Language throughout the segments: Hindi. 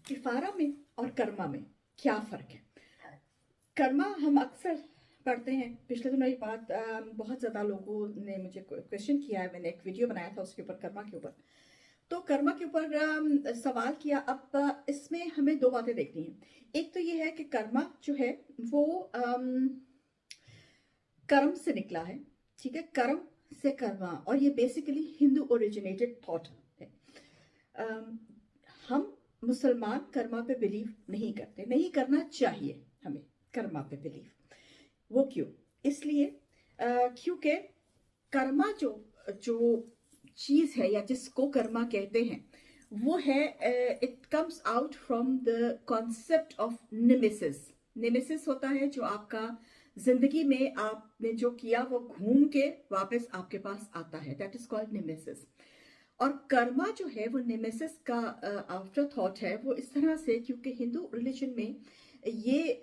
किफारा में और कर्मा में क्या फ़र्क है? कर्मा हम अक्सर पढ़ते हैं। पिछले दिनों एक बात बहुत ज़्यादा लोगों ने मुझे क्वेश्चन किया है। मैंने एक वीडियो बनाया था उसके ऊपर, कर्मा के ऊपर। तो कर्मा के ऊपर सवाल किया। अब इसमें हमें दो बातें देखनी है। एक तो ये है कि कर्मा जो है वो कर्म से निकला है, ठीक है, कर्म से कर्मा, और ये बेसिकली हिंदू ओरिजिनेटेड थॉट है। हम मुसलमान कर्मा पे बिलीव नहीं करते, नहीं करना चाहिए हमें कर्मा पे बिलीव। वो क्यों? इसलिए क्योंकि कर्मा जो जो चीज है या जिसको कर्मा कहते हैं वो है, it comes out from the concept of nemesis. Nemesis होता है जो आपका जिंदगी में आपने जो किया वो घूम के वापस आपके पास आता है, दैट इज कॉल्ड निमेसिस। और कर्मा जो है वो निमेसिस का आफ्टर थॉट है। वो इस तरह से, क्योंकि हिंदू रिलीजन में ये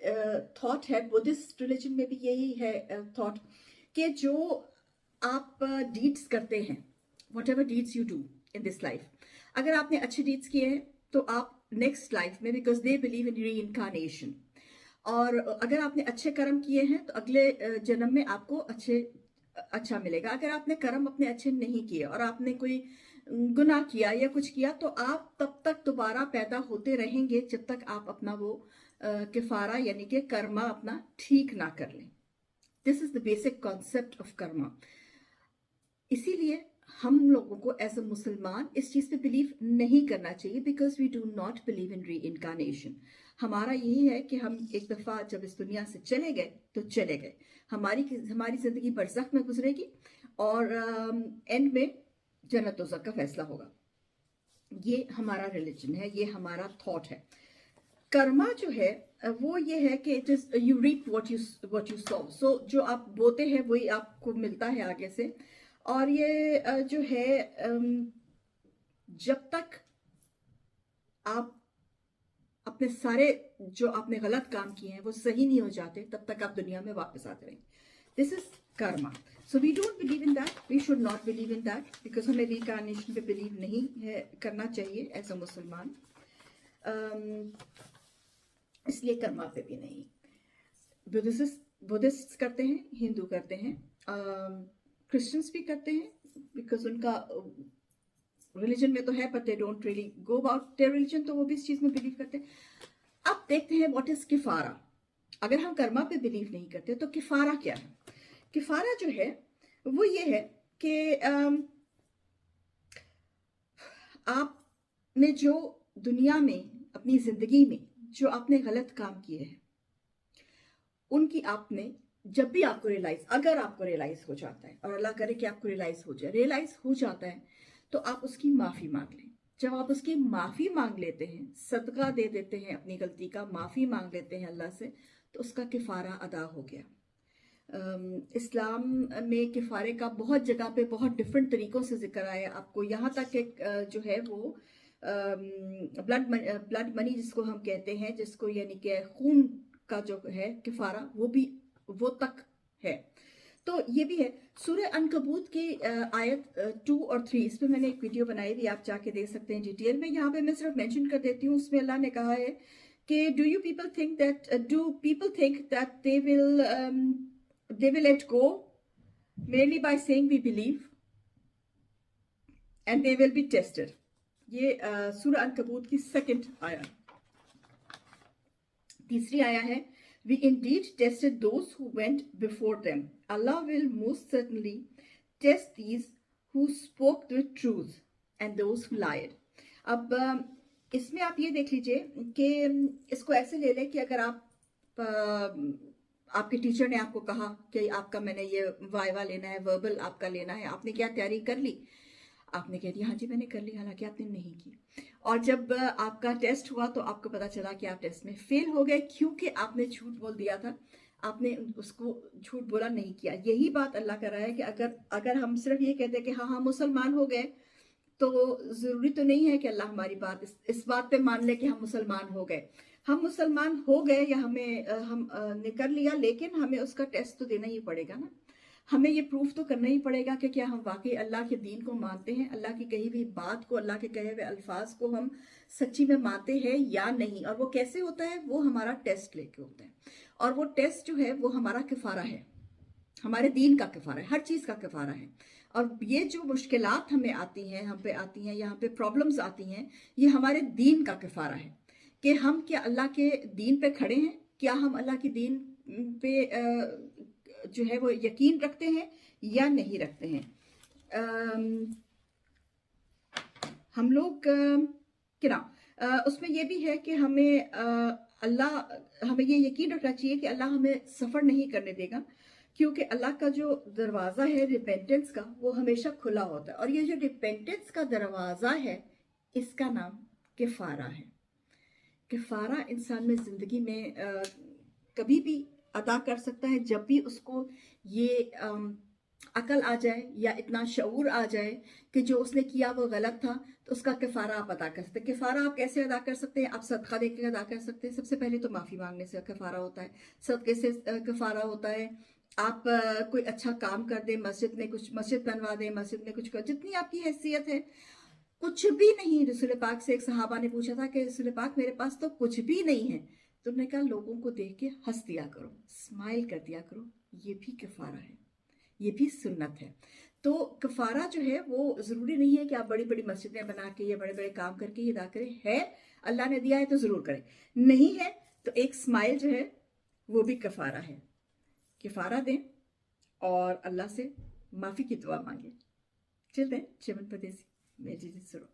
थॉट है, बुद्धिस्ट रिलीजन में भी यही है थॉट, कि जो आप डीड्स करते हैं, what ever deeds you do in this life, अगर आपने अच्छे डीड्स किए हैं तो आप नेक्स्ट लाइफ में, बिकॉज दे बिलीव इन री इनकारनेशन, और अगर आपने अच्छे कर्म किए हैं तो अगले जन्म में आपको अच्छा मिलेगा। अगर आपने कर्म अपने अच्छे नहीं किए और आपने कोई गुनाह किया या कुछ किया तो आप तब तक दोबारा पैदा होते रहेंगे जब तक आप अपना वो किफारा यानी कि कर्मा अपना ठीक ना कर लें। This is the basic concept of Karma. इसीलिए हम लोगों को एज अ मुसलमान इस चीज पे बिलीव नहीं करना चाहिए, because we do not believe in reincarnation. हमारा यही है कि हम एक दफा जब इस दुनिया से चले गए तो चले गए। हमारी जिंदगी बरज़ख में गुजरेगी और एंड में जन्नत दोज़ख का फैसला होगा। ये हमारा रिलीजन है, ये हमारा थॉट है। कर्मा जो है वो ये है कि it is you reap what you sow. So जो आप बोते हैं वही आपको मिलता है आगे से। और ये जो है जब तक आप अपने सारे जो आपने गलत काम किए हैं वो सही नहीं हो जाते तब तक आप दुनिया में वापस आते रहेंगे। This is karma. So we don't believe in that, we should not believe in that, because हमें रिइंकार्नेशन पे बिलीव नहीं है करना चाहिए एज अ मुसलमान। इसलिए कर्मा पे भी नहीं। बुद्धिस्ट करते हैं, हिंदू करते हैं, क्रिश्चियंस भी करते हैं, बिकॉज उनका रिलीजन में तो है, but they don't really go about their religion, तो वो भी इस चीज में बिलीव करते हैं। अब देखते हैं व्हाट इज किफारा। अगर हम कर्मा पे बिलीव नहीं करते तो किफारा क्या है? किफारा जो है वो ये है कि आपने जो दुनिया में अपनी जिंदगी में जो आपने गलत काम किए हैं उनकी आपने, जब भी आपको रियलाइज, अगर आपको रियलाइज हो जाता है, और अल्लाह करे कि आपको रियलाइज हो जाता है तो आप उसकी माफी मांग लें। जब आप उसकी माफी मांग लेते हैं, सदका दे देते हैं अपनी गलती का, माफी मांग लेते हैं अल्लाह से, तो उसका किफारा अदा हो गया। इस्लाम में किफारे का बहुत जगह पे बहुत डिफरेंट तरीकों से जिक्र आया। आपको यहाँ तक एक जो है वो ब्लड मनी जिसको हम कहते हैं, जिसको यानी कि खून का जो है किफारा, वो भी वो तक है। तो ये भी है। सूरह अनकबूत की आयत 2 और 3, इस पर मैंने एक वीडियो बनाई थी, आप जाके देख सकते हैं डिटेल में। यहाँ पे मैं सिर्फ मेंशन कर देती हूँ। उसमें अल्लाह ने कहा है कि do people think that they will let go merely by saying we believe and they will be tested। ये सूरह अनकबूत की 2nd आया। तीसरी आया है, we indeed tested those who went before them, Allah will most certainly test these who spoke the truth and those who lied। अब इसमें आप ये देख लीजिए कि इसको ऐसे ले लें कि अगर आपके टीचर ने आपको कहा कि आपका मैंने ये वाइवा लेना है, वर्बल आपका लेना है, आपने क्या तैयारी कर ली? आपने कह दिया हाँ जी मैंने कर ली, हालांकि आपने नहीं की। और जब आपका टेस्ट हुआ तो आपको पता चला कि आप टेस्ट में फेल हो गए, क्योंकि आपने झूठ बोल दिया था, आपने उसको झूठ बोला नहीं किया। यही बात अल्लाह कर रहा है कि अगर हम सिर्फ ये कहते हैं कि हाँ हम मुसलमान हो गए, तो जरूरी तो नहीं है कि अल्लाह हमारी बात इस बात पे मान ले कि हम मुसलमान हो गए। हम मुसलमान हो गए या हमने कर लिया, लेकिन हमें उसका टेस्ट तो देना ही पड़ेगा ना। हमें ये प्रूफ तो करना ही पड़ेगा कि क्या हम वाकई अल्लाह के दीन को मानते हैं, अल्लाह की कही हुई बात को, अल्लाह के कहे हुए अल्फाज को हम सच्ची में मानते हैं या नहीं। और वो कैसे होता है, वो हमारा टेस्ट लेके होता है। और वो टेस्ट जो है वो हमारा किफारा है, हमारे दीन का किफारा है, हर चीज का किफारा है। और ये जो मुश्किलात हमें आती हैं, हम पे आती हैं, यहाँ पे प्रॉब्लम्स आती हैं, ये हमारे दीन का किफारा है कि हम क्या अल्लाह के दीन पे खड़े हैं, क्या हम अल्लाह के दीन पे जो है वो यकीन रखते हैं या नहीं रखते हैं। हम लोग क्या उसमें ये भी है कि हमें हमें ये यकीन रखना चाहिए कि अल्लाह हमें सफ़र नहीं करने देगा, क्योंकि अल्लाह का जो दरवाज़ा है रिपेंटेंस का, वो हमेशा खुला होता है। और ये जो रिपेंटेंस का दरवाज़ा है, इसका नाम किफ़ारा है। किफ़ारा इंसान में ज़िंदगी में कभी भी अदा कर सकता है, जब भी उसको ये अकल आ जाए या इतना शऊर आ जाए कि जो उसने किया वो गलत था, तो उसका किफ़ारा आप अदा कर सकते हैं। किफ़ारा आप कैसे अदा कर सकते हैं? आप सदका देकर अदा कर सकते हैं। सबसे पहले तो माफ़ी मांगने से किफ़ारा होता है, सदके से किफ़ारा होता है। आप कोई अच्छा काम कर दें, मस्जिद में कुछ मस्जिद बनवा दें, मस्जिद में कुछ कर, जितनी आपकी हैसियत है। कुछ भी नहीं, रसूल पाक से एक सहाबा ने पूछा था कि रसूल पाक मेरे पास तो कुछ भी नहीं है। तो उन्होंने कहा लोगों को देख के हंस दिया करो, स्माइल कर दिया करो, ये भी किफ़ारा है, ये भी सुन्नत है। तो कफारा जो है वो जरूरी नहीं है कि आप बड़ी बड़ी मस्जिदें बना के या बड़े बड़े काम करके ये अदा करें। है अल्लाह ने दिया है तो जरूर करें, नहीं है तो एक स्माइल जो है वो भी कफारा है। कफारा दें और अल्लाह से माफी की दुआ मांगे। चलते हैं चमन परदेसी, मैं जी सुरो।